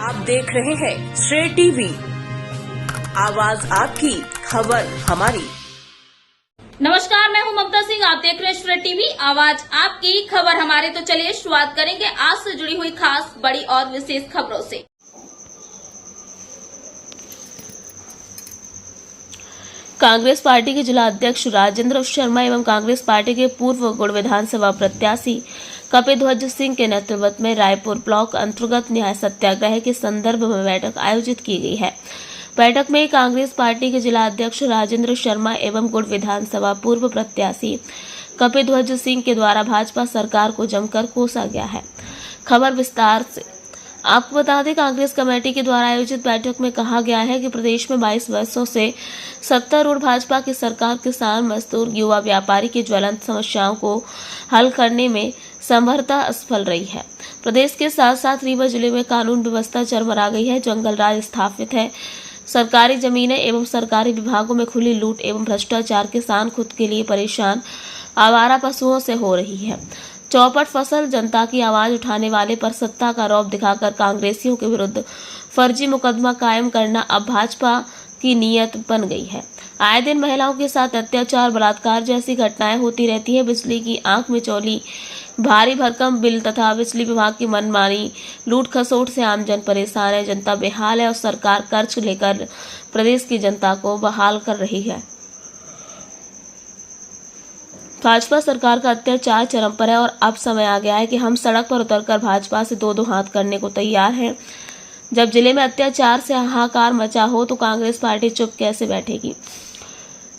आप देख रहे हैं श्रेय टीवी, आवाज आपकी, खबर हमारी। नमस्कार, मैं हूं ममता सिंह। आप देख रहे हैं श्रेय टीवी, आवाज आपकी, खबर हमारी। तो चलिए शुरुआत करेंगे आज से जुड़ी हुई खास, बड़ी और विशेष खबरों से। कांग्रेस पार्टी के जिला अध्यक्ष राजेंद्र शर्मा एवं कांग्रेस पार्टी के पूर्व गुड़ विधानसभा प्रत्याशी कपिध्वज सिंह के नेतृत्व में रायपुर ब्लॉक अंतर्गत न्याय सत्याग्रह के संदर्भ में बैठक आयोजित की गई है। बैठक में कांग्रेस पार्टी के जिला अध्यक्ष राजेंद्र शर्मा एवं गुड़ विधानसभा पूर्व प्रत्याशी कपिध्वज सिंह के द्वारा भाजपा सरकार को जमकर कोसा गया है। खबर विस्तार से। आपको बता दें, कांग्रेस कमेटी के द्वारा आयोजित बैठक में कहा गया है कि प्रदेश में 22 वर्षों से सत्तारूढ़ भाजपा की सरकार किसान, मजदूर, युवा, व्यापारी की ज्वलंत समस्याओं को हल करने में संभवतः असफल रही है। प्रदेश के साथ साथ रीवा जिले में कानून व्यवस्था चरमरा गई है, जंगल राज स्थापित है, सरकारी जमीनें एवं सरकारी विभागों में खुली लूट एवं भ्रष्टाचार, किसान खुद के लिए परेशान, आवारा पशुओं से हो रही है। चौपट फसल, जनता की आवाज उठाने वाले पर सत्ता का रौब दिखाकर कांग्रेसियों के विरुद्ध फर्जी मुकदमा कायम करना अब भाजपा की नीयत बन गई है। आए दिन महिलाओं के साथ अत्याचार, बलात्कार जैसी घटनाएं होती रहती है। बिजली की आंख में चौली, भारी भरकम बिल तथा बिजली विभाग की मनमानी लूट खसोट से आमजन परेशान है, जनता बेहाल है और सरकार कर्ज लेकर प्रदेश की जनता को बहाल कर रही है। भाजपा सरकार का अत्याचार चरम पर है और अब समय आ गया है कि हम सड़क पर उतरकर भाजपा से दो हाथ करने को तैयार हैं। जब जिले में अत्याचार से हाहाकार मचा हो तो कांग्रेस पार्टी चुप कैसे बैठेगी।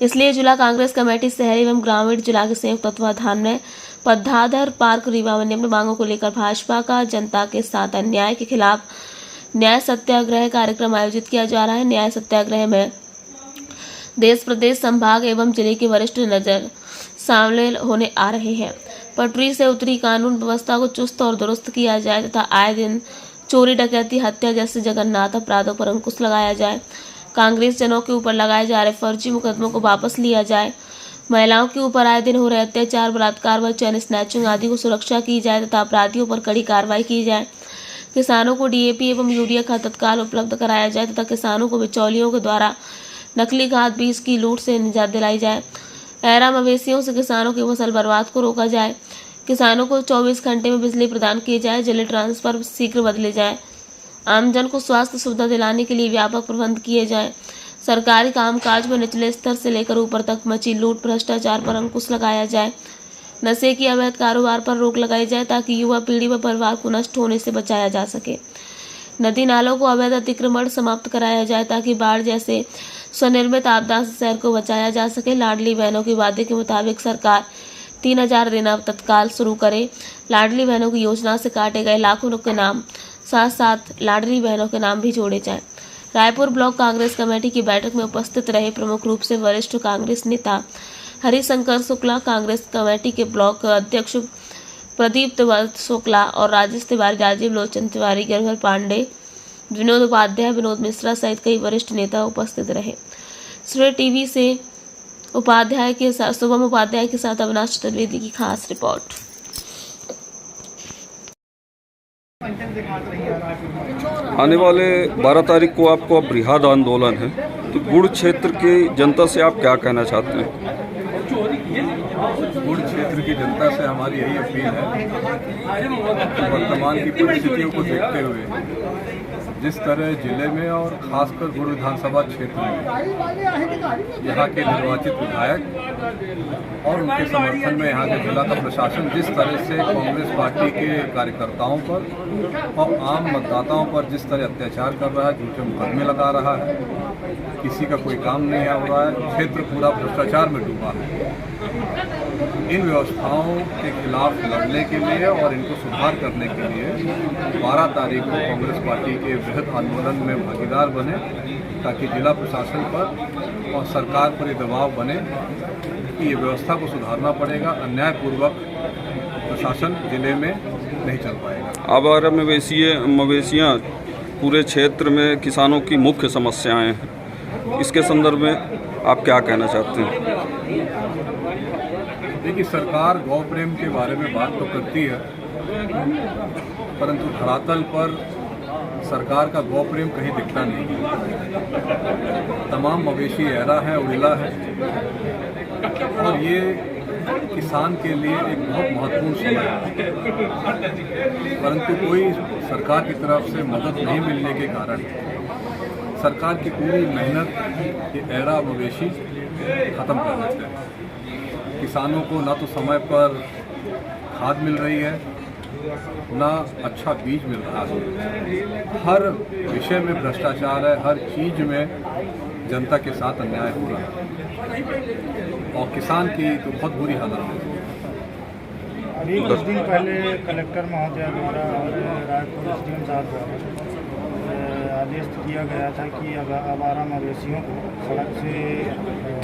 इसलिए जिला कांग्रेस कमेटी शहरी एवं ग्रामीण जिला के संयुक्त तत्वाधान में पद्माधर पार्क रीवा में निम्न मांगों को लेकर भाजपा का जनता के साथ अन्याय के खिलाफ न्याय सत्याग्रह कार्यक्रम आयोजित किया जा रहा है। न्याय सत्याग्रह में देश, प्रदेश, संभाग एवं जिले के वरिष्ठ नजर शामिल होने आ रहे हैं। पटरी से उतरी कानून व्यवस्था को चुस्त और दुरुस्त किया जाए तथा आए दिन चोरी, डकैती, हत्या जैसे जघन्य अपराधों पर अंकुश लगाया जाए। कांग्रेस जनों के ऊपर लगाए जा रहे फर्जी मुकदमों को वापस लिया जाए। महिलाओं के ऊपर आए दिन हो रहे अत्याचार, बलात्कार व चैन स्नैचिंग आदि को सुरक्षा की जाए तथा अपराधियों पर कड़ी कार्रवाई की जाए। किसानों को डीएपी एवं यूरिया खाद तत्काल उपलब्ध कराया जाए तथा किसानों को बिचौलियों के द्वारा नकली खाद बीज की लूट से निजात दिलाई जाए। ऐरा मवेशियों से किसानों की फसल बर्बाद को रोका जाए। किसानों को 24 घंटे में बिजली प्रदान की जाए। जल ट्रांसफर शीघ्र बदले जाए। आमजन को स्वास्थ्य सुविधा दिलाने के लिए व्यापक प्रबंध किए जाएं। सरकारी कामकाज में निचले स्तर से लेकर ऊपर तक मची लूट, भ्रष्टाचार पर अंकुश लगाया जाए। नशे की अवैध कारोबार पर रोक लगाई जाए ताकि युवा पीढ़ी व परिवार को नष्ट होने से बचाया जा सके। नदी नालों को अवैध अतिक्रमण समाप्त कराया जाए ताकि बाढ़ जैसे स्वनिर्मित आपदा से शहर को बचाया जा सके। लाडली बहनों की वादे के मुताबिक सरकार 3000 देना तत्काल शुरू करे। लाडली बहनों की योजना से काटे गए लाखों के नाम साथ साथ लाडली बहनों के नाम भी जोड़े जाएं। रायपुर ब्लॉक कांग्रेस कमेटी की बैठक में उपस्थित रहे प्रमुख रूप से वरिष्ठ कांग्रेस नेता हरिशंकर शुक्ला, कांग्रेस कमेटी के ब्लॉक अध्यक्ष प्रदीप शुक्ला और राजेश तिवारी, राजीव लोचन तिवारी, गिरधर पांडे, विनोद उपाध्याय, विनोद मिश्रा सहित कई वरिष्ठ नेता उपस्थित रहे। श्रेय टीवी से शुभम उपाध्याय के साथ अविनाश चतुर्वेदी की खास रिपोर्ट। आने वाले 12 तारीख को आपको अब बृहद आंदोलन है, तो गुड़ क्षेत्र की जनता से आप क्या कहना चाहते हैं? गुड़ क्षेत्र की जनता से हमारी यही अपील है कि वर्तमान की परिस्थितियों को देखते हुए जिस तरह जिले में और खासकर गुड़ विधानसभा क्षेत्र में यहाँ के निर्वाचित विधायक और उनके समर्थन में यहाँ के जिला का प्रशासन जिस तरह से कांग्रेस पार्टी के कार्यकर्ताओं पर और आम मतदाताओं पर जिस तरह अत्याचार कर रहा है, झूठे मुकदमे लगा रहा है, किसी का कोई काम नहीं हो रहा है, क्षेत्र पूरा भ्रष्टाचार में डूबा है। इन व्यवस्थाओं के खिलाफ लड़ने के लिए और इनको सुधार करने के लिए 12 तारीख को कांग्रेस पार्टी के बृहद आंदोलन में भागीदार बने ताकि जिला प्रशासन पर और सरकार पर ये दबाव बने कि ये व्यवस्था को सुधारना पड़ेगा, अन्यायपूर्वक प्रशासन जिले में नहीं चल पाएगा। आवारा मवेशियाँ पूरे क्षेत्र में किसानों की मुख्य समस्याएं हैं, इसके संदर्भ में आप क्या कहना चाहते हैं? देखिए, सरकार गौ प्रेम के बारे में बात तो करती है, परंतु धरातल पर सरकार का गौ प्रेम कहीं दिखता नहीं है। तमाम मवेशी ऐरा है, उड़ीला है और ये किसान के लिए एक बहुत महत्वपूर्ण समय है, परंतु कोई सरकार की तरफ से मदद नहीं मिलने के कारण सरकार की पूरी मेहनत ये ऐरा मवेशी ख़त्म कर देते हैं। किसानों को ना तो समय पर खाद मिल रही है, ना अच्छा बीज मिल रहा है। हर विषय में भ्रष्टाचार है, हर चीज़ में जनता के साथ अन्याय हो रहा है और किसान की तो बहुत बुरी हालत है। अभी कुछ दिन पहले कलेक्टर महोदय द्वारा और रायपुर एसडीएम साहब द्वारा आदेश किया गया था कि आवारा मवेशियों को सड़क से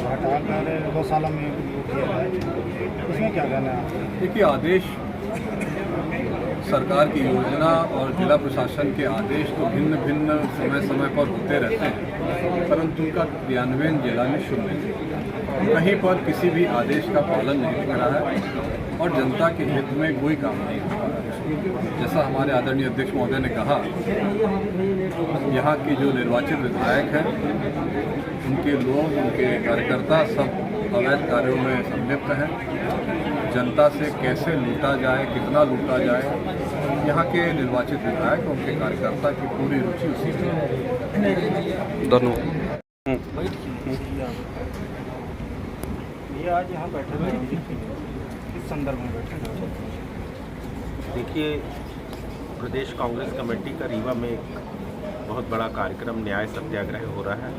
हटाकर गौशाला में किया जाए। इसमें क्या कहना है? देखिए, आदेश सरकार की योजना और जिला प्रशासन के आदेश तो भिन्न भिन्न समय पर होते रहते हैं, परंतु उनका क्रियान्वयन जिला में शून्य है। कहीं पर किसी भी आदेश का पालन नहीं दिख रहा है और जनता के हित में कोई काम नहीं हो रहा है। जैसा हमारे आदरणीय अध्यक्ष महोदय ने कहा, यहाँ के जो निर्वाचित विधायक हैं, उनके लोग, उनके कार्यकर्ता सब अवैध कार्यों में संलिप्त हैं। जनता से कैसे लूटा जाए, कितना लूटा जाए, यहाँ के निर्वाचित विधायक और उनके कार्यकर्ता की पूरी रुचि उसी में है। धन्यवाद। ये आज यहाँ बैठे हुए किस संदर्भ में बैठे हुए? देखिए, प्रदेश कांग्रेस कमेटी का रीवा में एक बहुत बड़ा कार्यक्रम न्याय सत्याग्रह हो रहा है।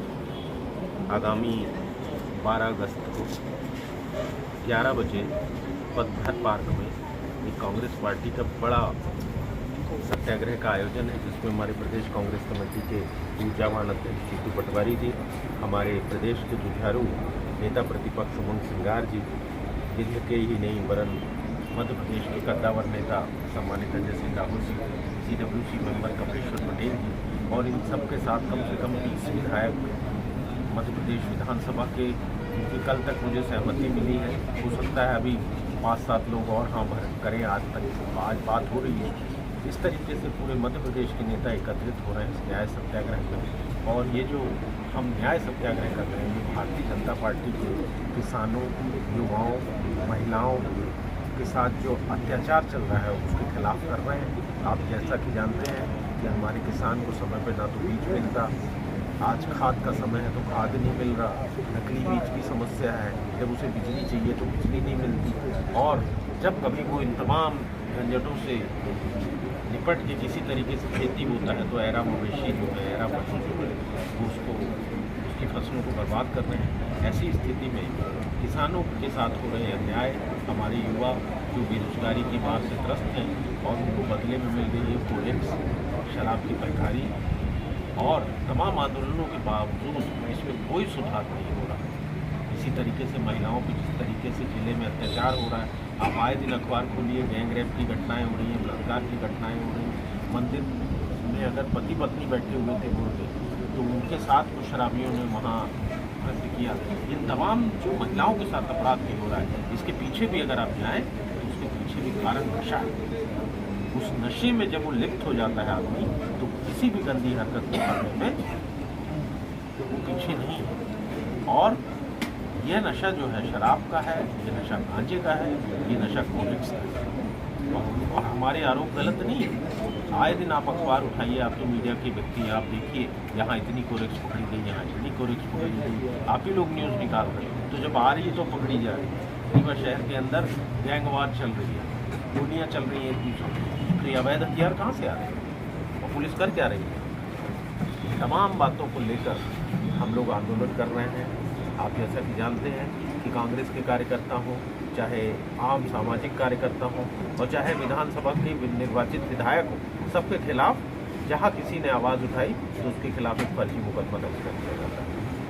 आगामी 12 अगस्त को 11 बजे पदभर पार्क में एक कांग्रेस पार्टी का बड़ा सत्याग्रह का आयोजन है, जिसमें हमारे प्रदेश कांग्रेस कमेटी के ऊर्जावान अध्यक्ष जीतू पटवारी जी, हमारे प्रदेश के जुझारू नेता प्रतिपक्ष उमंग सिंगार जी, विश्व के ही नहीं वरन मध्य प्रदेश के कद्दावर नेता सम्मानित अजय सिंह राहुल जी, CWC मेंबर कपिलेश्वर पटेल जी और इन सब के साथ कम से कम 30 विधायक मध्य प्रदेश विधानसभा के, क्योंकि कल तक मुझे सहमति मिली है, हो सकता है अभी 5-7 लोग और हाँ भर करें, आज बात हो रही है। इस तरीके से पूरे मध्य प्रदेश के नेता एकत्रित हो रहे हैं इस न्याय सत्याग्रह में। और ये जो हम न्याय सत्याग्रह कर रहे हैं, ये भारतीय जनता पार्टी के किसानों, युवाओं, महिलाओं के साथ जो अत्याचार चल रहा है उसके खिलाफ कर रहे हैं। आप जैसा कि जानते हैं कि हमारे किसान को समय पर ना तो बीज मिलता, आज खाद का समय है तो खाद नहीं मिल रहा, नकली बीज की समस्या है, जब उसे बिजली चाहिए तो बिजली नहीं मिलती, और जब कभी वो इन तमाम झंझटों से निपट के किसी तरीके से खेती होता है तो ऐरा मवेशी जो है, ऐरा पशु जो है, वो उसकी फसलों को बर्बाद कर रहे हैं। ऐसी स्थिति में किसानों के साथ हो रहे अन्याय, हमारे युवा जो बेरोजगारी की मार से त्रस्त हैं और उनको बदले में मिल रही है कोडेक्स, शराब की पैकारी और तमाम आंदोलनों के बावजूद इसमें कोई सुधार नहीं हो रहा। इसी तरीके से महिलाओं पर जिस तरीके से जिले में अत्याचार हो रहा है, आप आए दिन अखबार खोलिए, गैंग रेप की घटनाएं हो रही हैं, बलात्कार की घटनाएं हो रही हैं। मंदिर में अगर पति पत्नी बैठे हुए थे बोल के, तो उनके साथ कुछ शराबियों ने वहाँ कृत्य किया। इन तमाम जो महिलाओं के साथ अपराध भी हो रहा है, इसके पीछे भी अगर आप जाएँ तो उसके पीछे भी कारण नशा है। उस नशे में जब वो लिप्त हो जाता है आदमी, तो किसी भी गंदी हरकत को करने में वो पीछे नहीं है। और यह नशा जो है शराब का है, ये नशा गांजे का है, ये नशा कोडेक्स का है। और हमारे आरोप गलत नहीं है। आए दिन आप अखबार उठाइए, आप तो मीडिया के व्यक्ति हैं, आप देखिए यहाँ इतनी कोडेक्स पकड़ी गई, यहाँ इतनी कोडेक्स पकड़ी गई, आप ही लोग न्यूज़ निकाल रहे हैं। तो जब आ रही है तो पकड़ी जा रही है। रीवा शहर के अंदर गैंगवार चल रही है, गोलियाँ चल रही हैं एक दूसरे, तो ये अवैध हथियार कहाँ से आ रहे हैं और पुलिस कर क्या रही है? तमाम बातों को लेकर हम लोग आंदोलन कर रहे हैं। आप जैसा कि जानते हैं कि कांग्रेस के कार्यकर्ता हों, चाहे आम सामाजिक कार्यकर्ता हों और चाहे विधानसभा के निर्वाचित विधायक हों, सबके खिलाफ जहां किसी ने आवाज़ उठाई तो उसके खिलाफ एक फर्जी मुकदमा दर्ज कर दिया जाता है।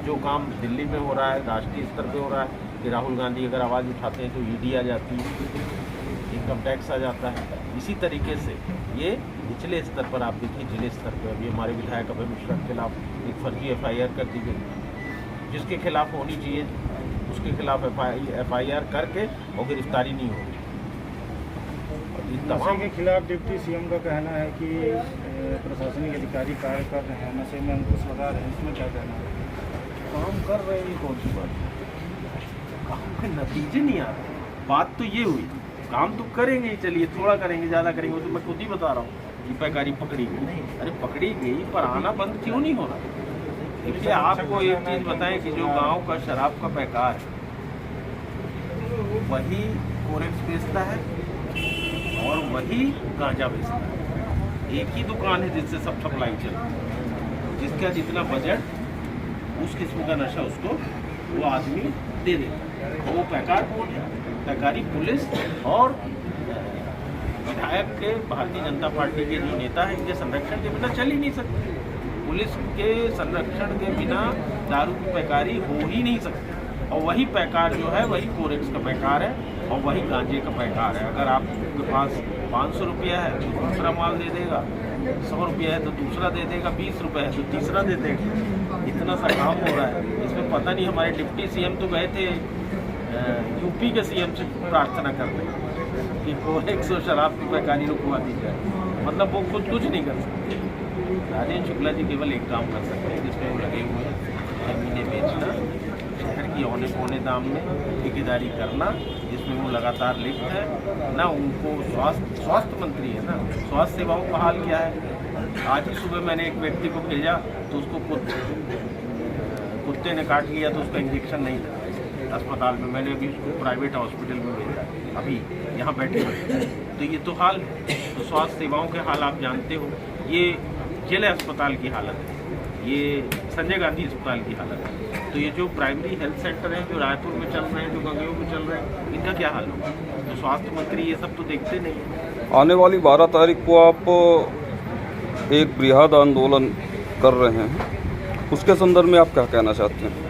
जो काम दिल्ली में हो रहा है, राष्ट्रीय स्तर पे हो रहा है कि राहुल गांधी अगर आवाज़ उठाते हैं तो ईडी आ जाती है, इनकम टैक्स आ जाता है। इसी तरीके से ये निचले स्तर पर आप देखिए, जिले स्तर पर अभी हमारे विधायक अभय मिश्रा के खिलाफ एक फर्जी FIR कर दी गई, जिसके खिलाफ होनी चाहिए उसके खिलाफ FIR करके और गिरफ्तारी नहीं होगी। ये नशे तमाम के खिलाफ डिप्टी सीएम का कहना है कि प्रशासनिक अधिकारी कार्य कर रहे हैं, नशे में अंकुश लगा रहे हैं, इसमें क्या कहना है? काम कर रहे हैं, कौन सी बात है? काम के नतीजे नहीं आ रहे। बात तो ये हुई, काम तो करेंगे ही, चलिए थोड़ा करेंगे ज़्यादा करेंगे, वो तो मैं खुद ही बता रहा हूँ कि पैकारी पकड़ी गई। अरे पकड़ी गई पर आना बंद क्यों नहीं हो रहा? देखिए आपको एक चीज़ बताएं कि जो गांव का शराब का पैकार है वही कोरेक्स बेचता है और वही गांजा बेचता है। एक ही दुकान है जिससे सब सप्लाई चलती है, जिसका जितना बजट उस किस्म का नशा उसको वो आदमी दे देता है। तो वो पैकार कौन है? पैकारी पुलिस और विधायक के भारतीय जनता पार्टी के जो नेता हैं, इनके संरक्षण के बिना चल ही नहीं सकते। पुलिस के संरक्षण के बिना दारू की पैकारी हो ही नहीं सकती। और वही पैकार जो है वही कोरेक्स का पैकार है और वही गांजे का पैकार है। अगर आपके पास 500 रुपया है तो दूसरा माल दे देगा, 100 रुपया है तो दूसरा दे देगा, 20 रुपये है तो तीसरा दे देगा। इतना सा काम हो रहा है। इसमें पता नहीं, हमारे डिप्टी सीएम तो गए थे यूपी के सीएम से प्रार्थना करने कि कोरेक्स और शराब की पैकारी रुकवा दी जाए। मतलब वो खुद कुछ नहीं कर सकते। राजेंद्र शुक्ला जी केवल एक काम कर सकते हैं जिसमें वो लगे हुए हैं, ज़मीनें बेचना, शहर की औने पौने दाम में ठेकेदारी करना, जिसमें वो लगातार लिप्त है ना। उनको स्वास्थ्य मंत्री है ना, स्वास्थ्य सेवाओं का हाल क्या है? आज ही सुबह मैंने एक व्यक्ति को भेजा तो उसको कुत्ते ने काट लिया तो उसका इंजेक्शन नहीं था अस्पताल में। मैंने अभी उसको प्राइवेट हॉस्पिटल में भेजा, अभी यहाँ बैठे हुए। तो ये तो हाल, तो स्वास्थ्य सेवाओं के हाल आप जानते हो। ये जिला अस्पताल की हालत है, ये संजय गांधी अस्पताल की हालत है। तो ये जो प्राइमरी हेल्थ सेंटर हैं जो रायपुर में चल रहे हैं, जो गंगेऊ में चल रहे हैं, इनका क्या हाल होगा? तो स्वास्थ्य मंत्री ये सब तो देखते नहीं। आने वाली 12 तारीख को आप एक बृहद आंदोलन कर रहे हैं, उसके संदर्भ में आप क्या कहना चाहते हैं?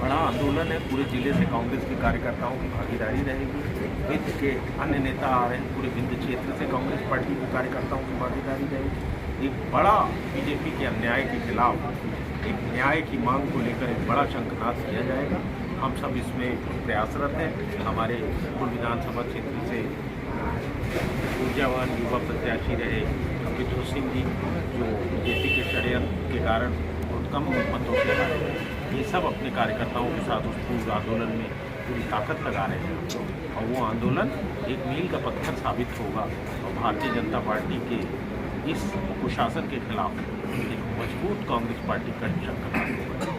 बड़ा आंदोलन है, पूरे जिले से कांग्रेस के कार्यकर्ताओं की भागीदारी रहेगी। विंध्य के अन्य नेता आ रहे हैं, पूरे विंध्य क्षेत्र से कांग्रेस पार्टी के कार्यकर्ताओं की भागीदारी रहेगी। एक बड़ा बीजेपी के अन्याय के खिलाफ एक न्याय की मांग को लेकर एक बड़ा शंखनाद किया जाएगा। हम सब इसमें प्रयासरत हैं। हमारे कुल विधानसभा क्षेत्र से ऊर्जावान युवा प्रत्याशी रहे कपिल सिंह जी, जो बीजेपी के षड्यंत्र के कारण बहुत कम मतों से हारे, ये सब अपने कार्यकर्ताओं के साथ उस पूर्ण आंदोलन में पूरी ताकत लगा रहे हैं। और वो आंदोलन एक मील का पत्थर साबित होगा और भारतीय जनता पार्टी के इस कुशासन के खिलाफ एक मजबूत कांग्रेस पार्टी का शंखनाद होगा।